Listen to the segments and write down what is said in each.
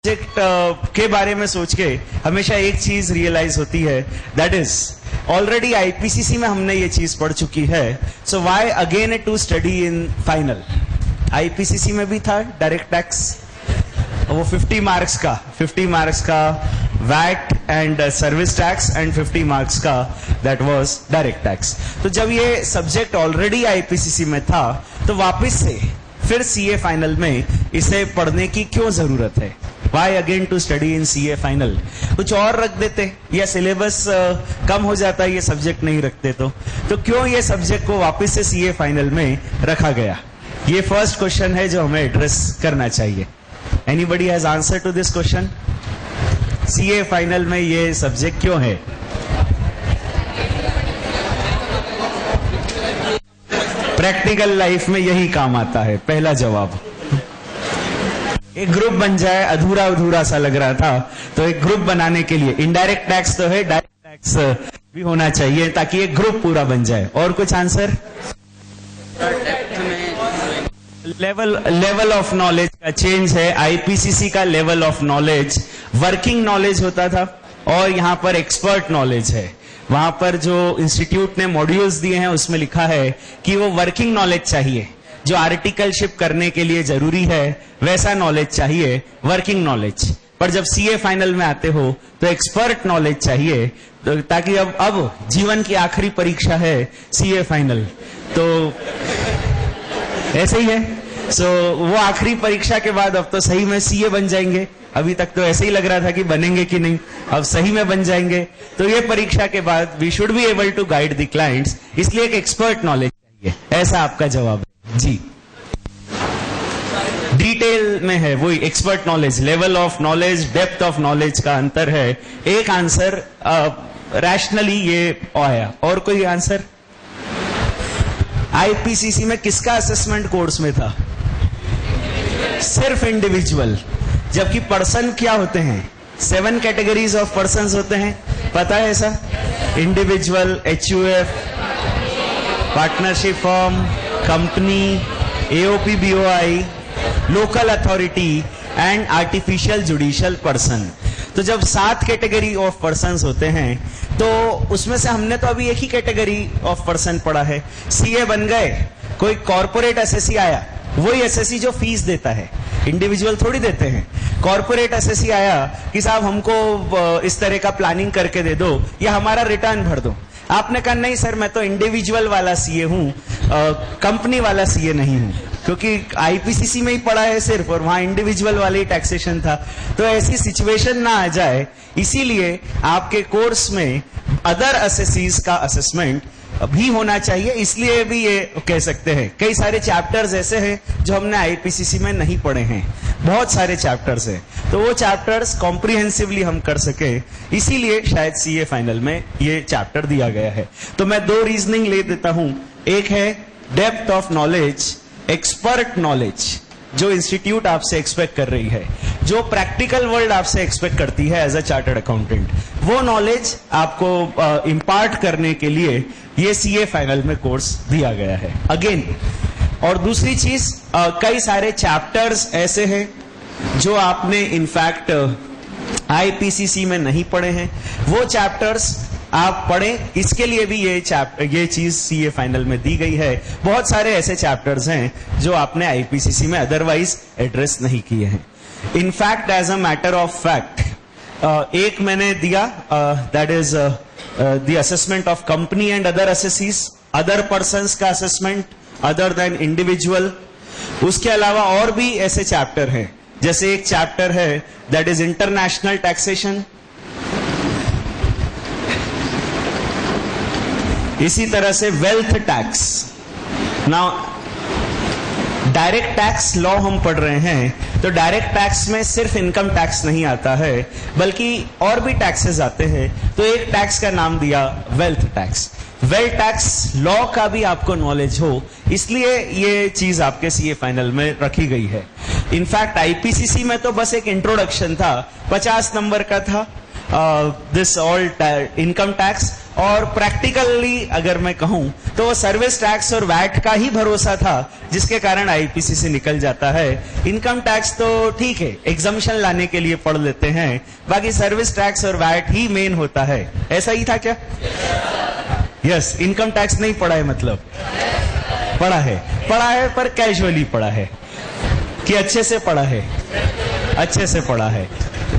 Project के बारे में सोच के हमेशा एक चीज रियलाइज होती है, दैट इज ऑलरेडी आईपीसीसी में हमने ये चीज पढ़ चुकी है, so why again to study in final. IPCC में भी था डायरेक्ट टैक्स, वो 50 मार्क्स का VAT and service tax and 50 marks का दैट वाज डायरेक्ट टैक्स। तो जब ये सब्जेक्ट ऑलरेडी आईपीसीसी में था तो वापस से फिर सीए फाइनल में इसे पढ़ने की क्यों जरूरत है? Why again to study in CA final? कुछ और रख देते या सिलेबस कम हो जाता है ये सब्जेक्ट नहीं रखते तो क्यों ये सब्जेक्ट को वापस से सीए फाइनल में रखा गया? ये फर्स्ट क्वेश्चन है जो हमें एड्रेस करना चाहिए। Anybody has answer to this question? CA final में ये सब्जेक्ट क्यों है? प्रैक्टिकल लाइफ में यही काम आता है। पहला जवाब, एक ग्रुप बन जाए, अधूरा अधूरा सा लग रहा था तो एक ग्रुप बनाने के लिए इनडायरेक्ट टैक्स तो है, डायरेक्ट टैक्स भी होना चाहिए ताकि एक ग्रुप पूरा बन जाए। और कुछ आंसर? लेवल ऑफ नॉलेज का चेंज है। आईपीसीसी का level of knowledge working knowledge होता था और यहां पर एक्सपर्ट नॉलेज है। वहां पर जो इंस्टीट्यूट ने मॉड्यूल्स दिए हैं उसमें लिखा है कि वो वर्किंग नॉलेज चाहिए, जो आर्टिकलशिप करने के लिए जरूरी है वैसा नॉलेज चाहिए, वर्किंग नॉलेज। पर जब सीए फाइनल में आते हो तो एक्सपर्ट नॉलेज चाहिए, तो ताकि अब जीवन की आखिरी परीक्षा है सीए फाइनल, तो ऐसे ही है। सो वो आखिरी परीक्षा के बाद अब तो सही में सीए बन जाएंगे। अभी तक तो ऐसे ही लग रहा था कि बनेंगे कि नहीं, अब सही में बन जाएंगे। तो ये परीक्षा के बाद we should be able to guide the clients, इसलिए एक एक्सपर्ट नॉलेज चाहिए। ऐसा आपका जवाब है जी। डिटेल में है वही expert knowledge, level of knowledge, depth of knowledge का अंतर है। एक आंसर रैशनली ये आया। और कोई आंसर? आईपीसीसी में किसका असेसमेंट कोर्स में था? सिर्फ इंडिविजुअल, जबकि पर्सन क्या होते हैं? 7 कैटेगरीज ऑफ पर्संस होते हैं, पता है ऐसा? Individual, HUF, partnership firm, company, AOP BOI, local authority and artificial judicial person. तो जब 7 कैटेगरी ऑफ पर्संस होते हैं तो उसमें से हमने तो अभी एक ही कैटेगरी ऑफ पर्सन पढ़ा है। सीए बन गए, कोई कॉर्पोरेट एसएससी आया, वही एसएससी जो फीस देता है, इंडिविजुअल थोड़ी देते हैं। कॉर्पोरेट एसएससी आया कि साहब हमको इस तरह का प्लानिंग करके दे दो या हमारा रिटर्न भर दो। आपने कहा नहीं सर, मैं तो इंडिविजुअल वाला सीए हूं, कंपनी वाला सीए नहीं हूं, क्योंकि आईपीसीसी में ही पढ़ा है सिर्फ और वहां इंडिविजुअल वाले ही टैक्सेशन था। तो ऐसी सिचुएशन ना आ जाए, इसीलिए आपके कोर्स में अदर असेसीज का असेसमेंट भी होना चाहिए। इसलिए भी ये कह सकते हैं कई सारे चैप्टर्स ऐसे हैं जो हमने आईपीसीसी में नहीं पढ़े हैं, बहुत सारे चैप्टर्स हैं, तो वो चैप्टर्स कॉम्प्रिहेंसिवली हम कर सके, इसीलिए शायद सीए फाइनल में ये चैप्टर दिया गया है। तो मैं 2 रीजनिंग ले देता हूं। एक है depth of knowledge, expert knowledge, जो इंस्टीट्यूट आपसे एक्सपेक्ट कर रही है, जो प्रैक्टिकल वर्ल्ड आपसे एक्सपेक्ट करती है एज अ चार्टर्ड अकाउंटेंट, वो नॉलेज आपको इंपार्ट करने के लिए ये सीए फाइनल में कोर्स दिया गया है अगेन। और दूसरी चीज, कई सारे चैप्टर्स ऐसे हैं जो आपने इनफैक्ट आईपीसीसी में नहीं पढ़े हैं, वो चैप्टर्स आप पढ़ें, इसके लिए भी ये चीज सीए फाइनल में दी गई है। बहुत सारे ऐसे चैप्टर्स हैं जो आपने आईपीसीसी में अदरवाइज एड्रेस नहीं किए हैं। In fact as a matter of fact एक मैंने दिया, that is the assessment of company and other assessees, other persons का असेसमेंट अदर देन इंडिविजुअल। उसके अलावा और भी ऐसे चैप्टर हैं, जैसे एक चैप्टर है दैट इज इंटरनेशनल टैक्सेशन, इसी तरह से wealth tax. Now direct tax law हम पढ़ रहे हैं, तो डायरेक्ट टैक्स में सिर्फ इनकम टैक्स नहीं आता है बल्कि और भी टैक्सेस आते हैं। तो एक टैक्स का नाम दिया wealth tax. Wealth tax law का भी आपको नॉलेज हो, इसलिए ये चीज आपके सीए फाइनल में रखी गई है। इनफैक्ट आईपीसीसी में तो बस एक इंट्रोडक्शन था, 50 नंबर का था, दिस ऑल इनकम टैक्स, और प्रैक्टिकली अगर मैं कहूं तो वो सर्विस टैक्स और वैट का ही भरोसा था जिसके कारण आईपीसी से निकल जाता है। इनकम टैक्स तो ठीक है, एग्जम्पशन लाने के लिए पढ़ लेते हैं, बाकी सर्विस टैक्स और वैट ही मेन होता है। ऐसा ही था क्या? यस, इनकम टैक्स नहीं पढ़ा है मतलब पढ़ा है पर कैजुअली पढ़ा है कि अच्छे से पढ़ा है, अच्छे से पढ़ा है,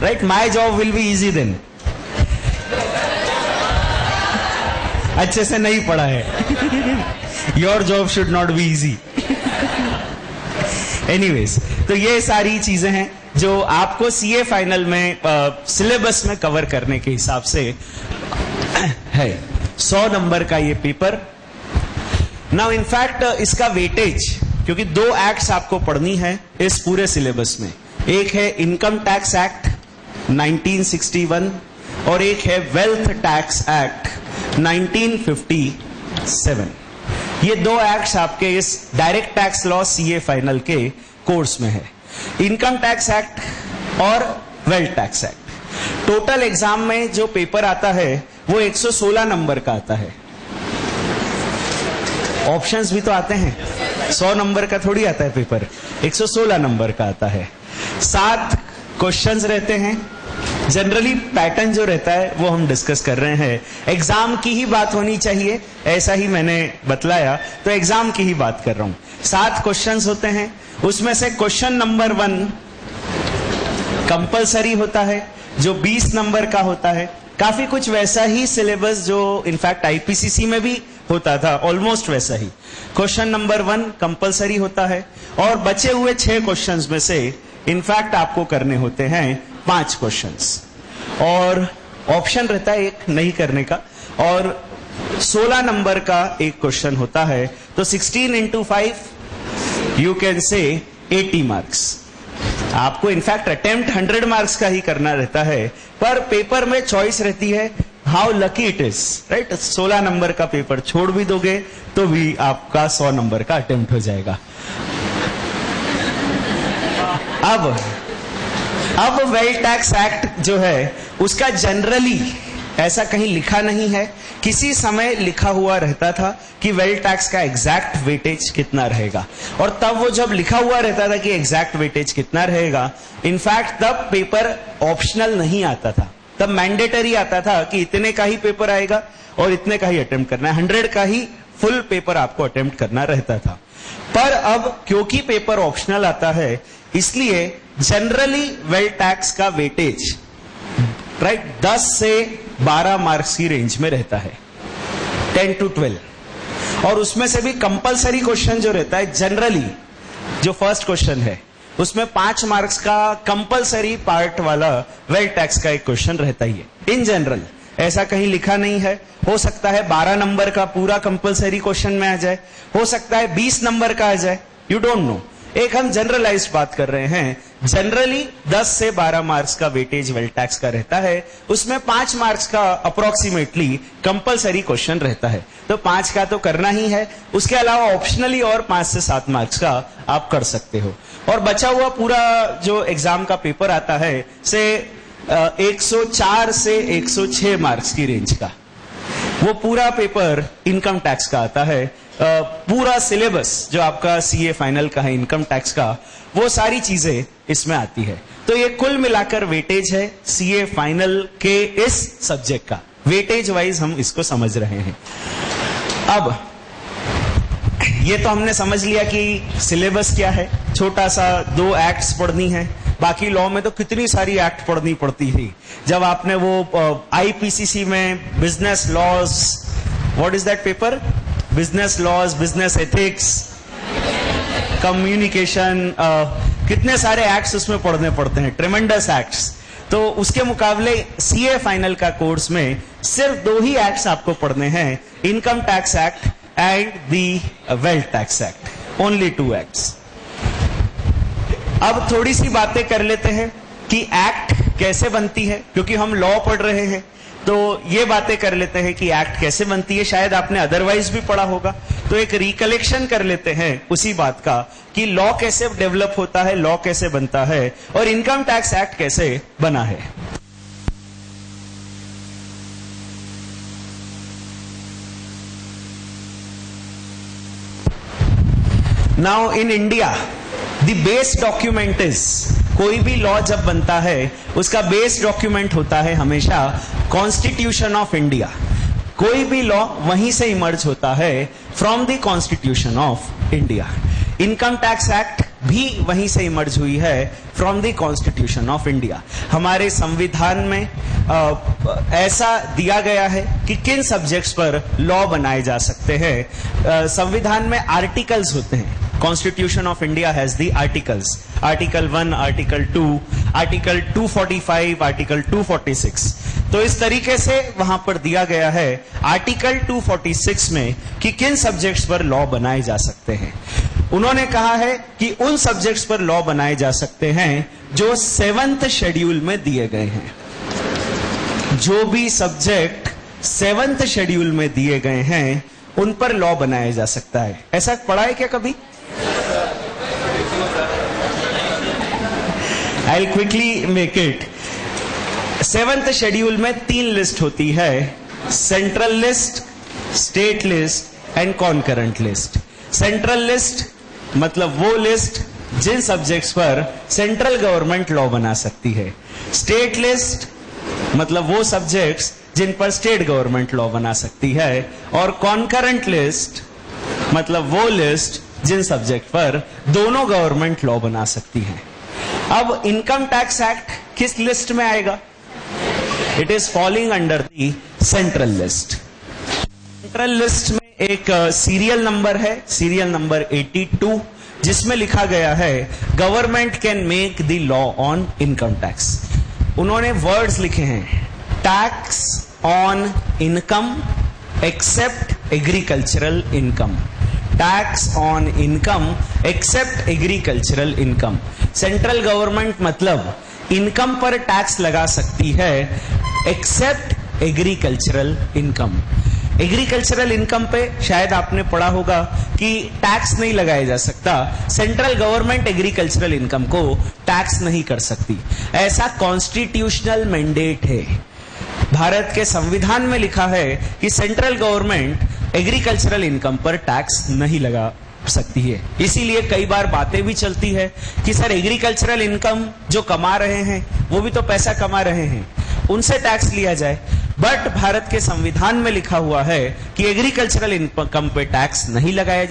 right? My job will be easy then. अच्छे से नहीं पढ़ा है। Your job should not be easy. Anyways, तो ये सारी चीजें हैं जो आपको सीए फाइनल में सिलेबस में कवर करने के हिसाब से है। 100 नंबर का ये पेपर। नाउ इनफैक्ट इसका वेटेज, क्योंकि 2 एक्ट्स आपको पढ़नी है इस पूरे सिलेबस में, एक है इनकम टैक्स एक्ट 1961 और एक है वेल्थ टैक्स एक्ट 1957। ये 2 एक्ट्स आपके इस direct tax law CA final के कोर्स में है, इनकम टैक्स एक्ट और wealth tax act. Total exam में जो पेपर आता है वो 116 नंबर का आता है। ऑप्शंस भी तो आते हैं, 100 नंबर का थोड़ी आता है पेपर, 116 नंबर का आता है। 7 क्वेश्चंस रहते हैं। जनरली पैटर्न जो रहता है वो हम डिस्कस कर रहे हैं। एग्जाम की ही बात होनी चाहिए, ऐसा ही मैंने बतलाया, तो एग्जाम की ही बात कर रहा हूं। 7 क्वेश्चंस होते हैं, उसमें से क्वेश्चन नंबर 1 कंपलसरी होता है जो 20 नंबर का होता है। काफी कुछ वैसा ही सिलेबस जो इनफैक्ट आईपीसीसी में भी होता था, ऑलमोस्ट वैसा ही। क्वेश्चन नंबर 1 कंपलसरी होता है और बचे हुए 6 क्वेश्चंस में से इनफैक्ट आपको करने होते हैं 5 क्वेश्चंस और ऑप्शन रहता है एक नहीं करने का, और 16 नंबर का एक क्वेश्चन होता है। तो 16 into 5 you can say 80 marks. आपको इनफैक्ट अटेम्प्ट 100 मार्क्स का ही करना रहता है, पर पेपर में चॉइस रहती है, how lucky it is, right? 16 number का पेपर छोड़ भी दोगे तो भी आपका 100 नंबर का अटेम्प्ट हो जाएगा। अब वेल्थ टैक्स एक्ट जो है उसका जनरली ऐसा कहीं लिखा नहीं है, किसी समय लिखा हुआ रहता था कि वेल्थ टैक्स का एग्जैक्ट वेटेज कितना रहेगा, और तब वो जब लिखा हुआ रहता था कि एग्जैक्ट वेटेज कितना रहेगा, इनफैक्ट तब पेपर ऑप्शनल नहीं आता था, तब मैंडेटरी आता था कि इतने का ही पेपर आएगा और इतने का ही अटेम्प्ट करना है, 100 का ही फुल पेपर आपको अटेम्प्ट करना रहता था। पर अब क्योंकि पेपर ऑप्शनल आता है इसलिए जनरली वेल्थ टैक्स का वेटेज राइट 10 से 12 मार्क्स की रेंज में रहता है, 10 to 12, और उसमें से भी कंपलसरी क्वेश्चन जो रहता है जनरली, जो फर्स्ट क्वेश्चन है उसमें 5 मार्क्स का कंपलसरी पार्ट वाला वेल्थ टैक्स का एक क्वेश्चन रहता ही है। इन जनरल ऐसा कहीं लिखा नहीं है, हो सकता है 12 नंबर का पूरा कंपलसरी क्वेश्चन में आ जाए, हो सकता है 20 नंबर का आ जाए, यू डोंट नो। एक हम जनरलाइज्ड बात कर रहे हैं, जनरली 10 से 12 मार्क्स का वेटेज वेल्थ टैक्स का रहता है, उसमें 5 मार्क्स का अप्रोक्सीमेटली कंपलसरी क्वेश्चन रहता है, तो 5 का तो करना ही है, उसके अलावा ऑप्शनली और 5 से 7 मार्क्स का आप कर सकते हो। और बचा हुआ पूरा जो एग्जाम का पेपर आता है से 104 से 106 मार्क्स की रेंज का, वो पूरा पेपर इनकम टैक्स का आता है। पूरा सिलेबस जो आपका सीए फाइनल का है इनकम टैक्स का, वो सारी चीजें इसमें आती है। तो ये कुल मिलाकर वेटेज है सीए फाइनल के इस सब्जेक्ट का, वेटेज वाइज हम इसको समझ रहे हैं। अब ये तो हमने समझ लिया कि सिलेबस क्या है, छोटा सा 2 एक्ट्स पढ़नी है, बाकी लॉ में तो कितनी सारी एक्ट पढ़नी पड़ती थी। जब आपने वो आईपीसीसी में business laws, what is that paper, business laws, business ethics, communication, कितने सारे एक्ट्स उसमें पढ़ने पड़ते हैं, ट्रेमेंडस एक्ट्स। तो उसके मुकाबले सीए फाइनल का कोर्स में सिर्फ 2 ही एक्ट्स आपको पढ़ने हैं, income tax act and the wealth tax act, only 2 acts. अब थोड़ी सी बातें कर लेते हैं कि एक्ट कैसे बनती है, क्योंकि हम लॉ पढ़ रहे हैं तो ये बातें कर लेते हैं कि एक्ट कैसे बनती है। शायद आपने अदरवाइज भी पढ़ा होगा, तो एक रिकलेक्शन कर लेते हैं उसी बात का कि लॉ कैसे डेवलप होता है, लॉ कैसे बनता है और इनकम टैक्स एक्ट कैसे बना है। Now in India the base document is, कोई भी लॉ जब बनता है उसका बेस डॉक्यूमेंट होता है हमेशा कॉन्स्टिट्यूशन ऑफ इंडिया। कोई भी लॉ वहीं से इमर्ज होता है, from the constitution of India. Income tax act भी वहीं से इमर्ज हुई है, from the constitution of India. हमारे संविधान में ऐसा दिया गया है कि किन सब्जेक्ट्स पर लॉ बनाए जा सकते हैं। संविधान में आर्टिकल्स होते हैं। Constitution of India has the articles, article 1, article 2, article 245, article 246। तो इस तरीके से वहां पर दिया गया है आर्टिकल 246 में कि किन सब्जेक्ट्स पर लॉ बनाए जा सकते हैं। उन्होंने कहा है कि उन सब्जेक्ट्स पर लॉ बनाए जा सकते हैं जो 7th शेड्यूल में दिए गए हैं। जो भी सब्जेक्ट 7th शेड्यूल में दिए गए हैं उन पर लॉ बनाया जा सकता है। ऐसा पढ़ा है क्या कभी? I'll quickly make it. 7th schedule में 3 लिस्ट होती है, central list, state list and concurrent list. Central list मतलब वो लिस्ट जिन सब्जेक्ट्स पर सेंट्रल गवर्नमेंट लॉ बना सकती है। स्टेट लिस्ट मतलब वो सब्जेक्ट्स जिन पर स्टेट गवर्नमेंट लॉ बना सकती है। और कॉन्करेंट लिस्ट मतलब वो लिस्ट जिन सब्जेक्ट पर दोनों गवर्नमेंट लॉ बना सकती है। अब इनकम टैक्स एक्ट किस लिस्ट में आएगा? It is falling under the central list. Central list में एक सीरियल नंबर है, सीरियल नंबर 82, जिसमें लिखा गया है government can make the law on income tax. उन्होंने वर्ड्स लिखे हैं, tax on income except agricultural income, tax on income except agricultural income. Central government मतलब इनकम पर टैक्स लगा सकती है except agricultural income. Agricultural income पे शायद आपने पढ़ा होगा कि टैक्स नहीं लगाया जा सकता, सेंट्रल गवर्नमेंट एग्रीकल्चरल इनकम को टैक्स नहीं कर सकती। ऐसा कॉन्स्टिट्यूशनल मैंडेट है। भारत के संविधान में लिखा है कि सेंट्रल गवर्नमेंट एग्रीकल्चरल इनकम पर टैक्स नहीं लगा सकती है। इसीलिए कई बार बातें भी चलती है कि सर एग्रीकल्चरल इनकम जो कमा रहे हैं वो भी तो पैसा कमा रहे हैं, उनसे टैक्स लिया जाए। बट भारत के संविधान में लिखा हुआ है कि एग्रीकल्चरल इनकम पे टैक्स नहीं लगाया जाए।